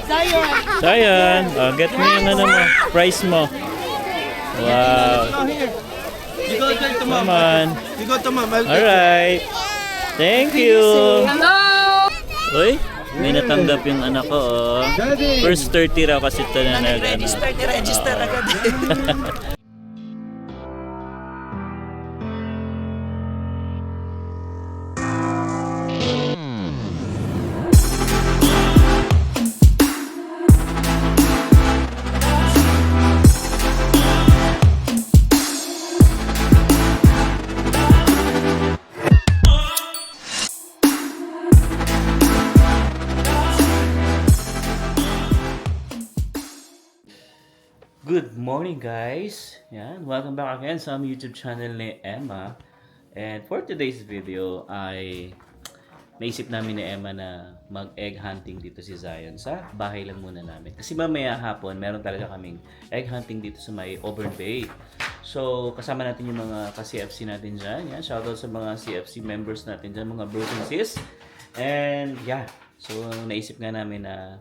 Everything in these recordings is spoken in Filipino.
Zion, oh, get mo yung ano mo, prize mo. Wow. You go to Come mom. on. You go to mom. I'll take Alright. Thank you. Uy, may natanggap yung anak ko. Oh. First 30 raw kasi ito na Register, register agad. Good morning guys! Yan, welcome back again sa aming YouTube channel ni Emma. And for today's video ay naisip namin ni Emma na mag-egg hunting dito si Zion sa bahay lang muna namin. Kasi mamaya hapon meron talaga kaming egg hunting dito sa may Auburn Bay. So kasama natin yung mga ka-CFC natin dyan. Yan, shoutout sa mga CFC members natin dyan, mga bros and sis. And yeah, so naisip nga namin na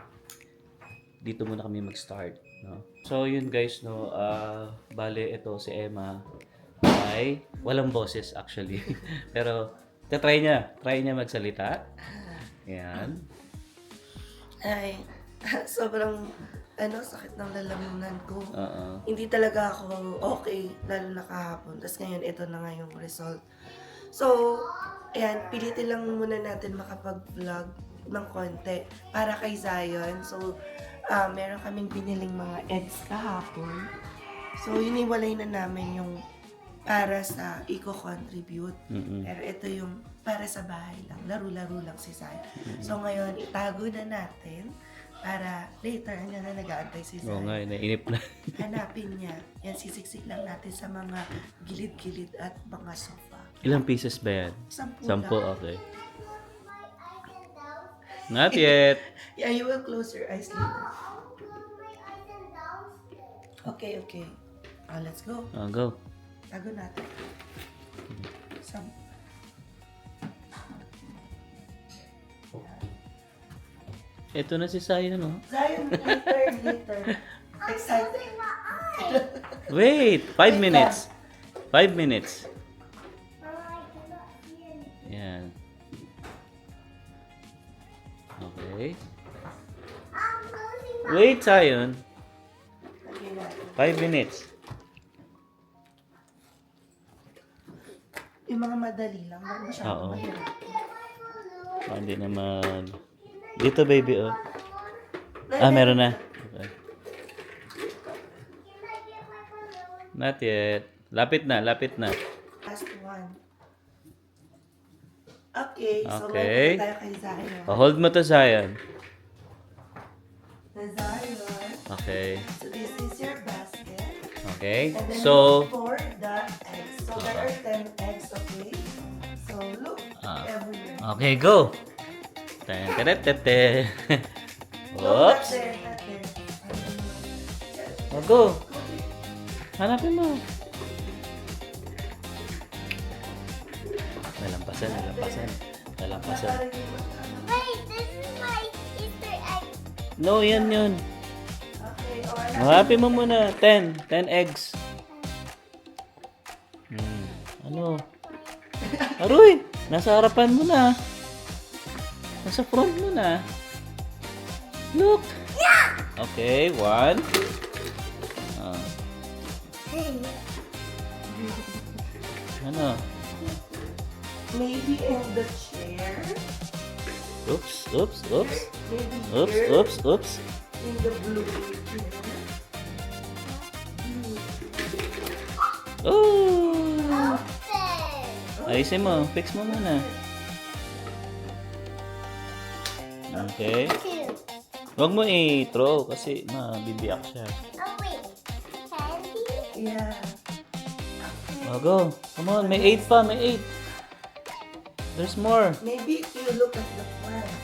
dito muna kami mag-start, no? So yun guys, no, bale ito si Emma ay walang boses actually. Pero try niya magsalita. Yan. Ay, sobrang sakit ng lalamunan ko. Oo. Hindi talaga ako okay, lalo na kahapon. Tapos ngayon, ito na nga yung result. So, ayan, pilitin lang muna natin makapag-vlog ng konti para kay Zion. So, meron kaming biniling mga eggs kahapon. So, hiniwalay na namin yung para sa eco-contribute. Pero ito yung para sa bahay lang. Laro-laro lang si Zion. So, ngayon, itago na natin para later, hanggang na nag-aantay si Oo Zion. nga, nainip na. Hanapin niya. Yan, sisiksik lang natin sa mga gilid-gilid at mga sofa. Ilang pieces ba yan? 10 10, lang. okay. Not yet. Yeah, you will close your eyes later. Okay. Let's go. Oh, go. Tago natin. Ito na si Zion, no? Zion, later. Excited. Wait, 5 minutes. 5 minutes. Yan. Okay. Wait, Zion. Okay natin. 5 minutes. Yung mga madali lang. Huwag masyadong Oo. mahirap. Hindi naman. Dito, baby, oh. Meron na. Okay. Not yet. Lapit na. Last one. Okay, so Okay. may tayo kay Zion. Oh, hold mo to, Zion. The Zion. Okay. So this is your basket. Okay. And then So, look for the eggs. So there are 10 eggs, okay? So look everywhere. okay, go. Ten. No, Oops. not there. Oh, go. Hanapin mo. Nalampasan. Wait, this is my Easter egg. No, yan yun. Okay, Hanapin mo muna. 10 eggs. Ano? Aroy! Nasa harapan mo na. Nasa front mo na. Look! Okay, 1. Ano? maybe in the chair. Oops. Maybe here Oops. in the blue chair. Oh! Okay. Ayusin mo. Fix mo muna. Okay. 2. Huwag mo i-throw kasi mabibiyak siya. Oh, wait. Candy? Yeah. Oh, go. Come on. May 8 pa. May 8. There's more. Maybe you look at the plants.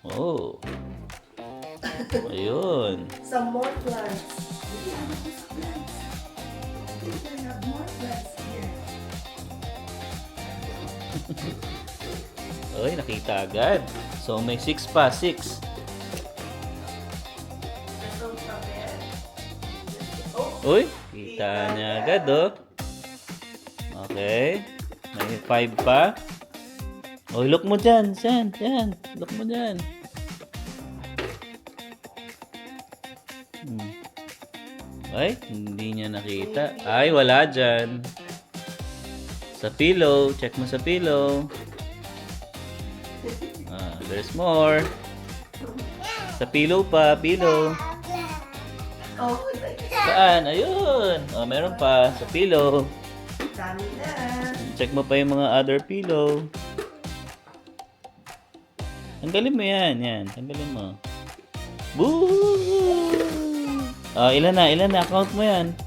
Oh. Ayun. Some more plants. Maybe I have these plants. I think I have more plants here. Oy, nakita agad. So, may 6 pa. 6. Uy, kita niya agad, oh. Okay. May 5 pa. Oh, look mo dyan. Yan. Look mo dyan. Ay, hindi niya nakita. Ay, wala dyan. Sa pillow. Check mo sa pillow. There's more. Sa pillow pa. Pillow. Oh, Saan? Ayun. Oh, meron pa. Sa pillow. dami na. Check mo pa yung mga other pillow. Tanggalin mo yan. Tanggalin mo. Boo! Oh, ilan na? Count mo yan.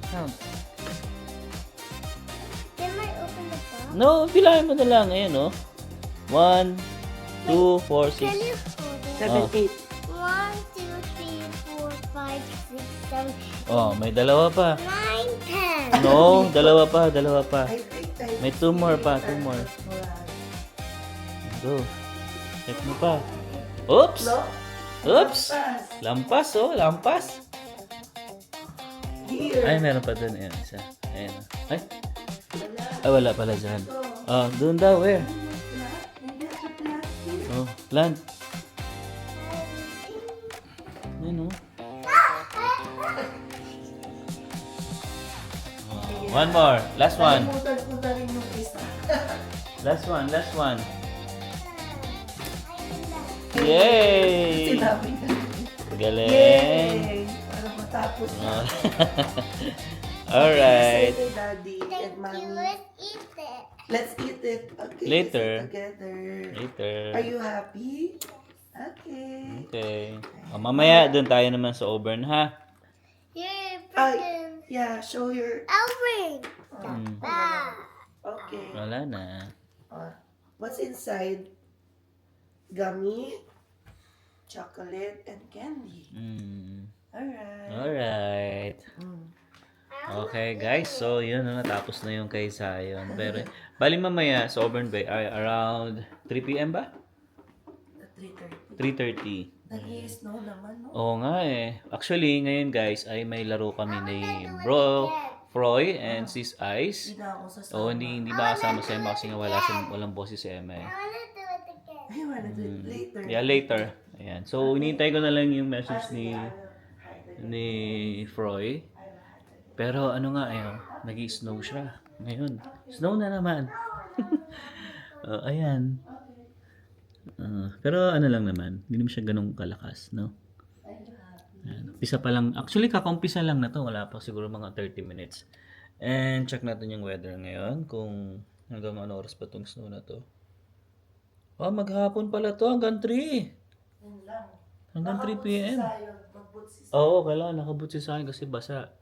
Count. Can I open the box? No, bilangin mo na lang. Ayan, oh. 1, 2, 4, Can 6. you hold it? 7, 8. 1, 2, 3, 4, 5, 6, 7, Oh, may dalawa pa. 9, 10. No, dalawa pa. Ay, May 2 more pa, 2 more. Go. Check mo pa. Oops! No? Oops! Pass. Lampas, oh. Lampas. Here. Ay, meron pa dun. Ayan, isa. Ayan. Ay. Ay, wala pala dyan. Oh, dun daw. Where? Oh, plant. Ayan, oh. Oh, one more. Last one. Kalimutan ko na rin yung isa. Last one. Yay! Sinabi na. Galing. Yay! Para matapos na. Oh. Alright. Say kay Daddy and Thank you. Mommy. Let's eat it. Let's eat it. Okay. Later. Let's eat together. Later. Are you happy? Okay. Okay. O, mamaya doon tayo naman sa oven, ha? Here, Ay, present. yeah, show your... Alvin. Hmm. Okay. Wala na. What's inside? Gummy, chocolate, and candy. Alright. Alright. Okay, guys. So, yun, no, natapos na yung kay Zion. Pero, bali mamaya sa oven bay ay around 3 p.m. ba? 3:30. Nag-i-snow naman, no? Oo nga eh. Actually, ngayon guys, ay may laro kami ni Froy and Sis Ice. Hindi na ako sasama. Oo, hindi makasama si Emma kasi nga walang boses si Emma eh. I want to do it again. I wanna do it later. Yeah, later. Ayan. So, hinihintay ko na lang yung message ni Froy. Pero ano nga, ayun, nag-i-snow siya. Ngayon, snow na naman. Ayan. Pero ano lang naman, hindi naman siya ganun kalakas, no? Ayan. Umpisa pa lang. Actually, kakaumpisa lang na to. Wala pa siguro mga 30 minutes. And check natin yung weather ngayon kung hanggang ano oras pa tong snow na to. Oh, maghapon pala to. Hanggang 3. Hanggang 3 p.m. Oo, kailangan nakabutsi sa akin kasi basa.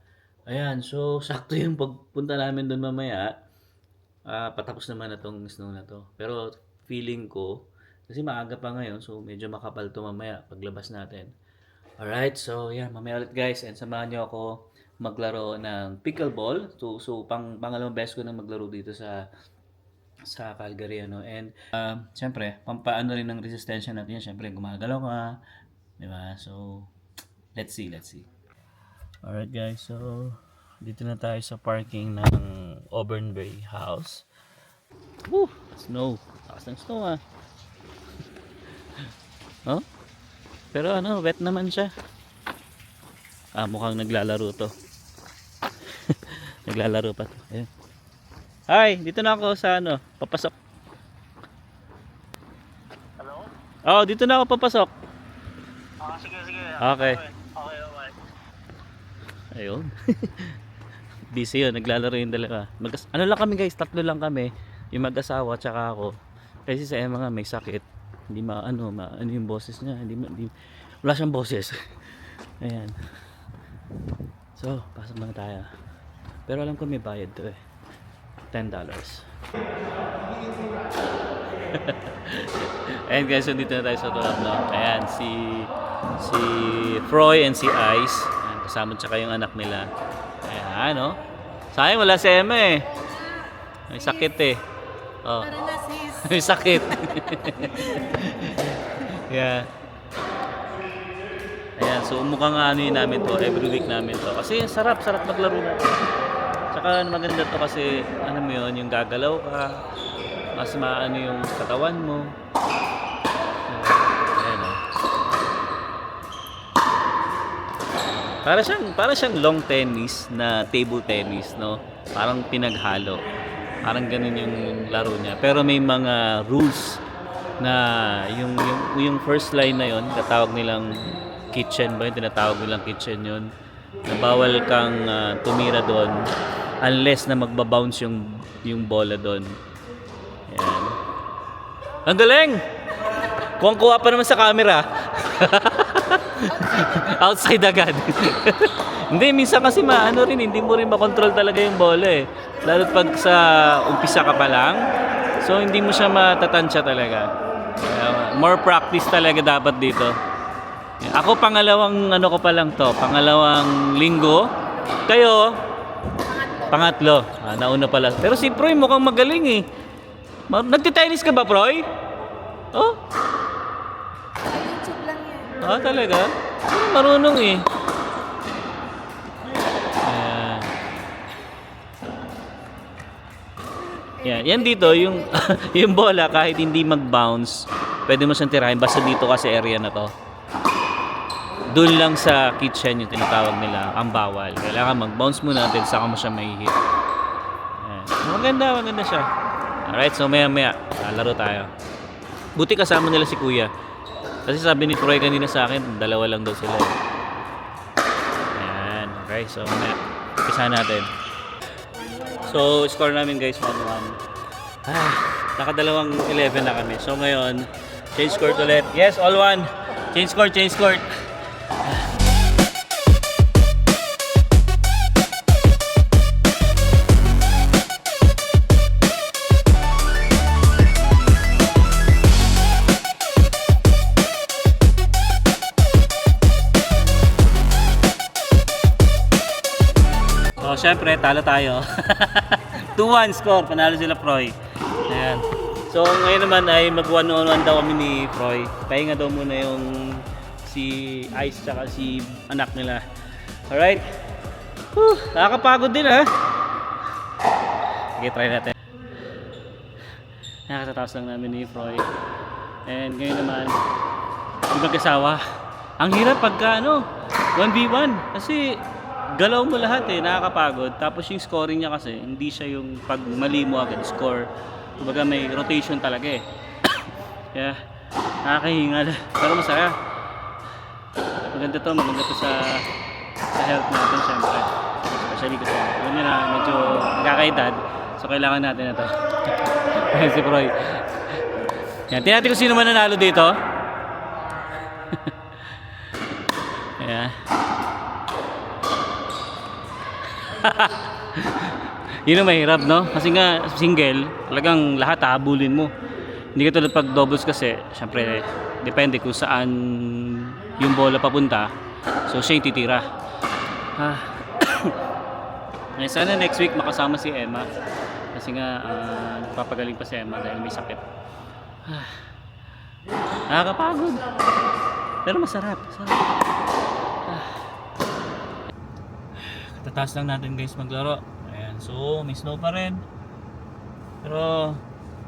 Ayan, so sakto yung pagpunta namin doon mamaya. Patapos naman na tong snow na to. Pero feeling ko, kasi maaga pa ngayon, so medyo makapal to mamaya paglabas natin. Alright, so yeah, mamaya ulit guys. And samahan nyo ako maglaro ng pickleball. So pangalawang beses ko na maglaro dito sa Calgary, ano. And syempre, pampaano rin ng resistensya natin yan. Syempre, gumagalaw ka. Diba? So, let's see. Alright guys, so dito na tayo sa parking ng Auburn Bay House. Woo! Snow. Takas ng snow ah. Oh? Pero ano, wet naman siya. Mukhang naglalaro to. Naglalaro pa to. Ayan. Hi, dito na ako sa ano, papasok. Hello? Oh, dito na ako papasok. Sige. Okay. Okay. Ayun. Busy yun, naglalaro yung dalawa. Ano lang kami guys, 3 lang kami. Yung mag-asawa tsaka ako. Kasi sa Emma nga may sakit. Hindi ano yung boses niya. Wala siyang boses. Ayan. So, pasok na tayo. Pero alam ko may bayad to eh. $10. Ayan guys, so dito na tayo sa tulap, no? Ayan, si Froy and si Ice. Ayan, kasama tsaka yung anak nila. Ayan, no? Sayang wala si Emma eh. May sakit eh. Oh. May sakit. Yeah. So mukhang ano yun namin to, every week namin to. Kasi sarap maglaro na. Tsaka maganda to kasi ano mo yun, yung gagalaw ka, mas maano yung katawan mo. Ayan o. Para siyang long tennis na table tennis, no? Parang pinaghalo. Parang ganun yung laro niya. Pero may mga rules na yung first line na yon, tatawag nilang kitchen ba? Yung tinatawag nilang kitchen yon. Na bawal kang tumira doon unless na magbabounce yung bola doon. Ayan. Ang galing! Kuwang-kuha pa naman sa camera. Outside agad. Hindi, minsan kasi maano rin, hindi mo rin makontrol talaga yung bola eh. Lalo pag sa umpisa ka pa lang. So hindi mo siya matatansya talaga. More practice talaga dapat dito. Ako pangalawang ano ko pa lang to, pangalawang linggo. Kayo? Pangatlo. Nauna pala. Pero si Proy mukhang magaling eh. Nagtitennis ka ba, Proy? Oh? YouTube lang yan. Ah, talaga? Marunong eh. Yan dito, yung yung bola kahit hindi mag-bounce, pwede mo siyang tirahin basta dito kasi area na to. Doon lang sa kitchen yung tinatawag nila ang bawal. Kailangan mag-bounce muna natin saka mo siya mahihit. Maganda siya. Alright, so maya laro tayo. Buti kasama nila si Kuya. Kasi sabi ni Troy kanina sa akin, dalawa lang daw sila. Ayan, okay, so maya umpisa natin. So, score namin guys, 1-1. Nakadalawang 11 na kami. So, ngayon, change court ulit. Yes, all one. Change court. So, syempre, talo tayo. 2-1 score. Panalo sila, Proy. Ayan. So, ngayon naman ay mag-1-on-1 daw kami ni Proy. Pahinga daw muna yung si Ice tsaka si anak nila. Alright. Nakakapagod din ha. Okay, try natin. Nakakatapos lang namin ni Proy. And ngayon naman, yung mag-asawa. Ang hirap pagka 1v1. Kasi galaw mo lahat eh, nakakapagod. Tapos yung scoring niya kasi, hindi siya yung pag mali mo agad score. Kumbaga may rotation talaga eh. Kaya nakakahingal. Pero masaya. Maganda to sa health natin syempre. Especially kasi yun na medyo nagkakaedad. So kailangan natin na to. Si Proy. Yan, tingnan ko sino man nanalo dito. Yeah. Yun ang mahirap, no? Kasi nga single, talagang lahat habulin mo. Hindi ka tulad pag doubles kasi, syempre depende kung saan yung bola papunta. So siya yung titira. Sana next week makasama si Emma. Kasi nga papagaling pa si Emma dahil may sakit. Nakakapagod. Pero masarap. Tataas lang natin guys maglaro. Ayan, so may snow pa rin. Pero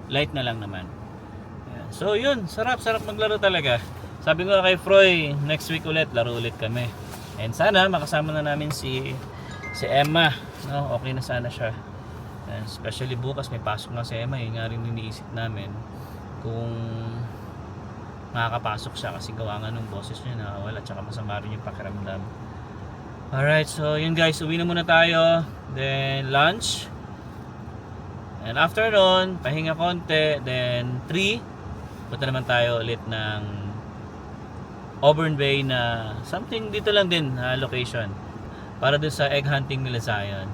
light na lang naman. Ayan, so yun, sarap maglaro talaga. Sabi ko kay Froy, next week ulit, laro ulit kami. And sana makasama na namin si Emma. No, okay na sana siya. And especially bukas may pasok na si Emma. Yung nga rin iniisip namin kung makakapasok siya kasi gawa nga nung boses niya nakawala tsaka masama rin yung pakiramdam. Alright, so yun guys, uwi na muna tayo. Then lunch. And after nun, pahinga konti. Then 3, punta naman tayo ulit ng Auburn Bay na something dito lang din location. Para dun sa egg hunting nila Zion.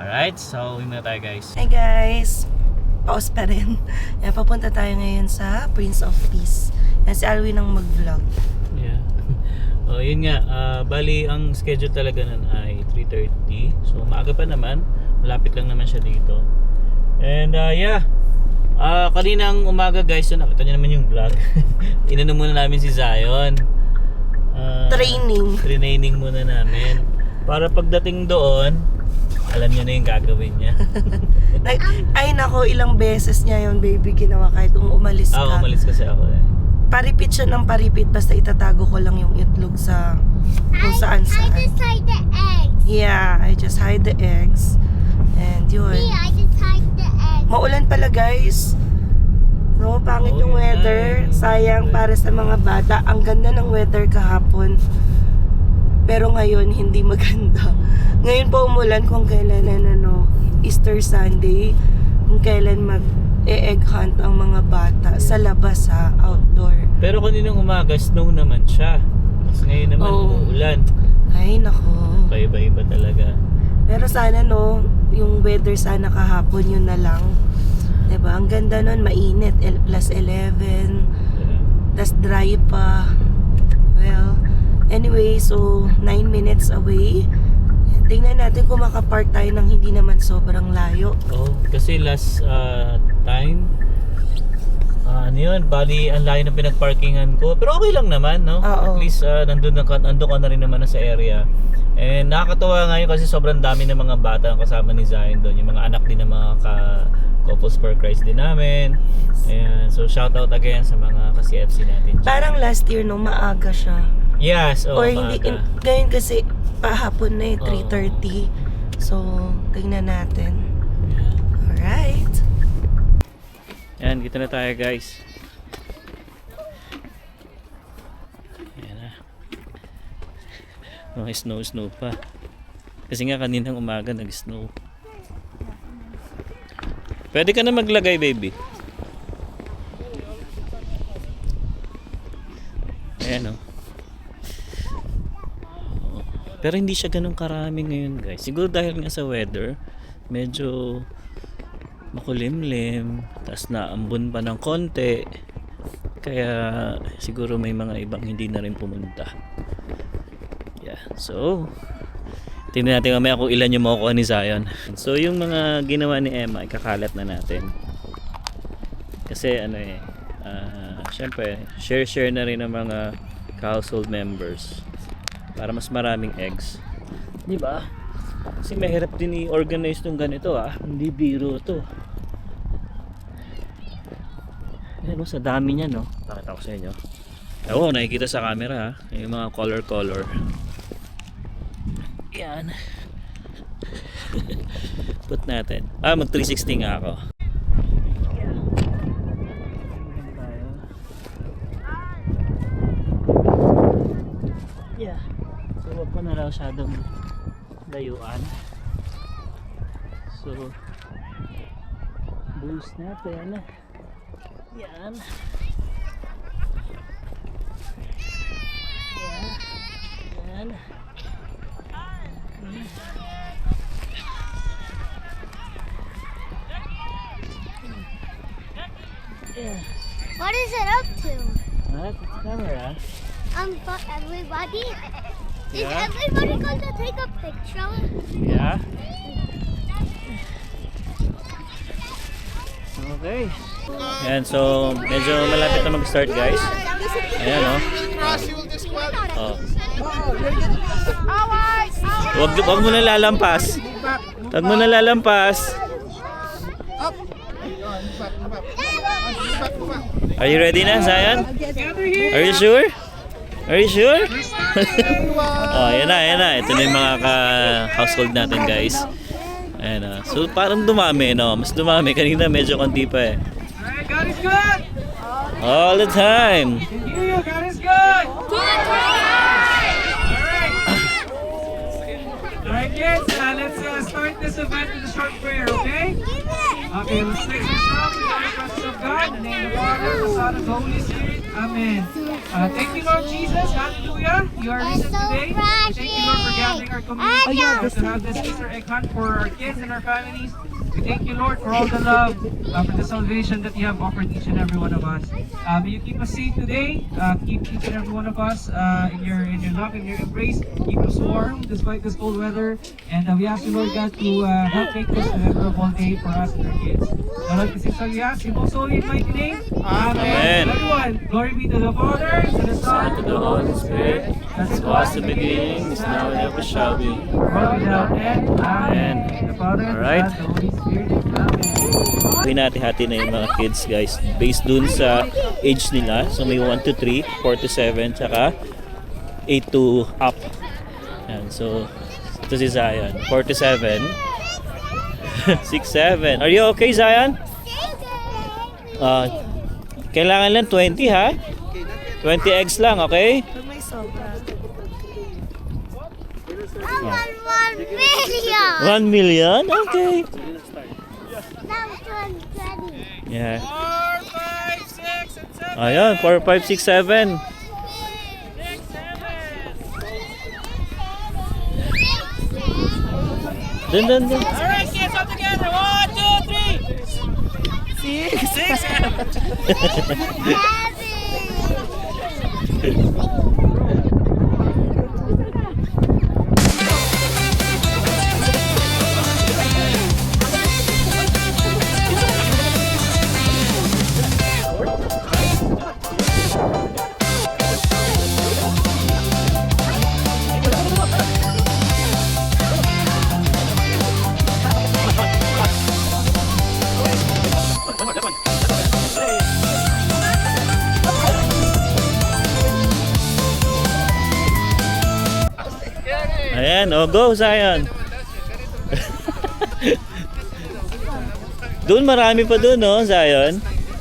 Alright, so uwi muna tayo guys. Hi guys! Pause pa rin. Yan, papunta tayo ngayon sa Prince of Peace. Yan si Alwin ang mag-vlog. Yeah. Yun nga, bali ang schedule talaga nun ay 3:30. So maaga pa naman, malapit lang naman siya dito. And kaninang umaga guys, so nakita niyo naman yung vlog. Inano muna namin si Zion. Training muna namin. Para pagdating doon, alam niya na yung gagawin niya. Ay nako, ilang beses niya yun, baby, ginawa kahit umalis ka. Umalis kasi ako eh. Paripit siya ng paripit, basta itatago ko lang yung itlog sa kung saan saan. I just hide the eggs. Yeah, I just hide the eggs. And yun. See, I just hide the eggs. Maulan pala, guys. No, pangit yung weather. Sayang para sa mga bata. Ang ganda ng weather kahapon. Pero ngayon, hindi maganda. Ngayon pa umulan kung kailan Easter Sunday. Kung kailan mag-egg hunt ang mga bata sa labas outdoor. Pero kaninang umaga, snow naman siya. Tapos ngayon naman, uulan. Ay, nako. Iba-iba talaga. Pero sana yung weather sana kahapon yun na lang. Diba? Ang ganda nun, mainit, plus 11. Tas dry pa. Well, anyway, so 9 minutes away. Tingnan natin kung makapark tayo ng hindi naman sobrang layo. Kasi last time, ano yun, bali ang layo ng pinagparkingan ko. Pero okay lang naman, no? Oo. At least nandun ka na rin naman sa area. And nakakatuwa ngayon kasi sobrang dami ng mga bata ang kasama ni Zion doon. Yung mga anak din ng mga Couples for Christ din namin. Ayan, so shout out again sa mga ka-CFC natin. Parang last year, maaga siya. Yes, Or hindi, maaga. ngayon kasi pahapon na 3:30. So, tingnan natin. Alright. Yan, dito na tayo guys. Yan na. Mga snow pa. Kasi nga kaninang umaga nag-snow. Pwede ka na maglagay, baby. Ayan o. Pero hindi siya ganun karami ngayon guys. Siguro dahil nga sa weather, medyo makulimlim, tas naambon pa ng konti, kaya siguro may mga ibang hindi na rin pumunta. Yeah, so tingnan natin mamaya kung ilan yung makukuha ni Zion. So yung mga ginawa ni Emma, ikakalat na natin kasi syempre share na rin ng mga household members para mas maraming eggs, di ba? Kasi mahirap din i-organize tong ganito hindi biro to. Ayan sa dami niya pakita ko sa inyo. Nakikita sa camera yung mga color. Yan. Put natin. Mag 360 nga ako. Yeah. So wag ko na raw masyadong layuan. So boost natin. Yan. Yan. Yeah. What is it up to? What? Camera? For everybody? Is Yeah. everybody going to take a picture? Yeah. Okay. Yan, so medyo malapit na mag-start guys. Ayan Wag mo na lalampas. Wag mo na lalampas. Are you ready na, Zion? Are you sure? Are you sure? Yan na. Ito na yung mga household natin guys. Ayan so parang dumami mas dumami. Kanina medyo konti pa God is good! All the time. God is good! Alright kids, let's start this event with a short prayer, okay? Okay, let's take some strong in the presence of God, in the name of the Father, the Son, and the Holy Spirit. Amen. Thank you, Lord Jesus. Hallelujah. You are risen today. Thank you, Lord, for gathering our community to have this Easter egg hunt for our kids and our families. We thank you, Lord, for all the love, for the salvation that you have offered each and every one of us. May you keep us safe today. Keep each and every one of us in your love and your embrace. Keep us warm despite this cold weather. And we ask you, Lord God, to help make this a memorable day for us and our kids. Lord, this is all we ask in most holy and mighty name. Amen. Everyone, glory be to the Father, to the Son, To the Holy Spirit, as it was in the beginning, is now, and ever shall be. world without end. Amen. Amen. The Father, the Alright. Son, the Holy Spirit. Amen. Pinati-hati na yung mga kids guys based dun sa age nila. So may 1 to 3, 4 to 7, tsaka 8 to up. Yan, so ito si Zion, 4 to 7. 6, 7. Are you okay, Zion? Kailangan lang 20 ha? 20 eggs lang, okay? May sobra. I want 1 million. 1 million? Okay. That was 20. Yeah. 4, 5, 6, and 7. Ayan, 4, 5, 6, 7. Dun, dun, dun. Alright, kids, all together. 1, 2, 3. 6. Ayan, oh, go Zion. Doon marami pa doon, oh, Zion.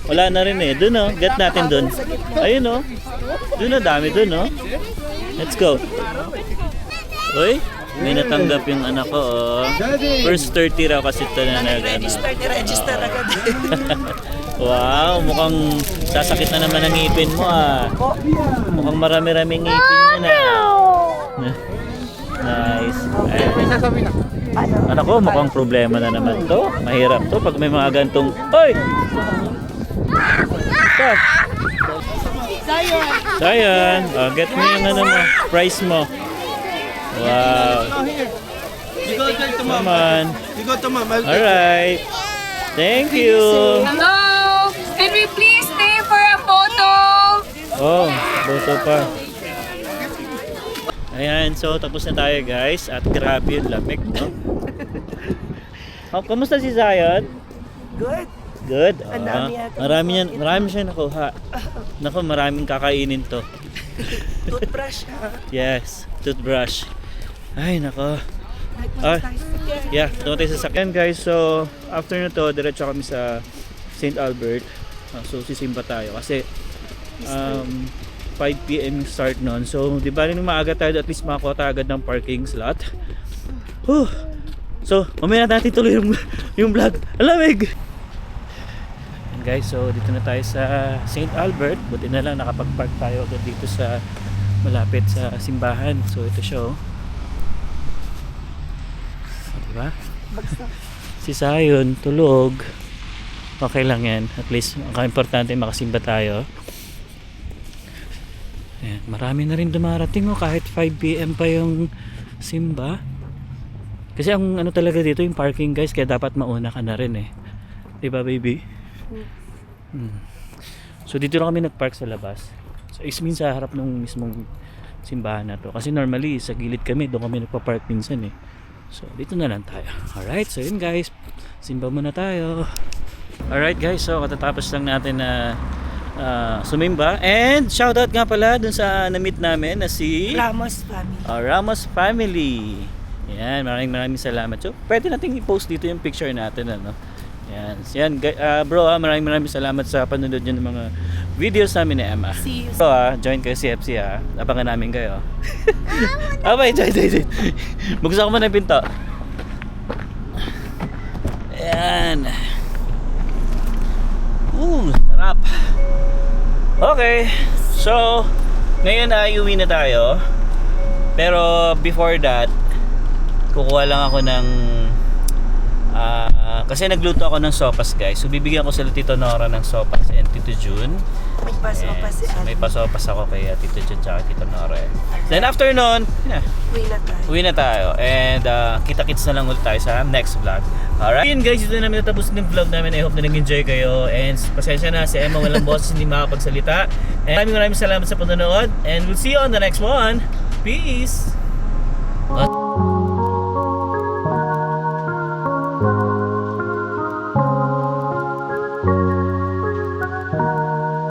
Wala na rin eh. Doon, oh, get natin doon. Ayun, oh. Doon, oh, dami doon, oh. Let's go. Uy, may natanggap yung anak ko, oh. First 30 raw kasi ito na Register agad. Wow, mukhang sasakit na naman ang ngipin mo, ah. Mukhang marami-raming ngipin yan, ah. Nice. Anak ko, mukhang problema na naman to. Mahirap to pag may mga gantong... Hoy! Stop! Zion! Oh, get mo yung ano mo, price mo. Wow. You go there to Come mom. on. You go to mom. I'll Alright. Thank you. Hello! Can we please stay for a photo? Oh, boto pa. Ayan, so tapos na tayo guys. At grabe yung lamig, no? Oh, kamusta si Zion? Good. Good. Ang dami yata. Marami siya nakuha. Naku, maraming kakainin to. Toothbrush ha. Yes, toothbrush. Ay, nako. Ah, yeah, doon tayo sa sakyan guys. So, after na to, diretso kami sa St. Albert. So, sisimba tayo kasi 5 PM yung start nun. So, di ba rin maaga tayo at least makakuha tayo agad ng parking slot. Whew. So, mamaya natin tuloy yung vlog. Alamig! And guys, so dito na tayo sa St. Albert. Buti na lang nakapag-park tayo agad dito sa malapit sa simbahan. So, ito siya, oh. Diba? Si Zion, tulog. Okay lang yan. At least, ang importante makasimba tayo. Ayan, marami na rin dumarating, oh, kahit 5 PM pa yung simba. Kasi ang ano talaga dito yung parking guys, kaya dapat mauna ka na rin eh. Diba baby? So dito na kami nagpark sa labas. So is mean sa harap ng mismong simbahan na to. Kasi normally sa gilid kami, doon kami nagpa-park minsan eh. So dito na lang tayo. Alright, so yun guys, simba muna tayo. Alright guys, so katatapos lang natin na sumimba. And shoutout nga pala dun sa na-meet namin na si Ramos family. Ramos family. Yan, maraming salamat. So pwede nating i-post dito yung picture natin, ano. Yan, bro, maraming salamat sa panonood nyo ng mga videos namin ni Emma. See you. So join kayo si FC ha. Abangan namin kayo. Abay, join. Buksan ko muna yung pinto. Ayan. Sarap. Okay. So, ngayon ay uwi na tayo. Pero before that, kukuha lang ako ng Kasi nagluto ako ng sopas, guys. So bibigyan ko sila Tito Nora ng sopas and Tito June. May paso pa si So, may Ate. pasopas ako kay Tito June tsaka Tito Nora. Then after nun, Uwi na tayo. uwi na tayo. And kita-kits na lang ulit tayo sa next vlog. Alright. Yun guys, ito na namin natapos ng vlog namin. I hope na nag-enjoy kayo. And pasensya na, si Emma walang boses, hindi makapagsalita. And maraming salamat sa panonood. And we'll see you on the next one. Peace! At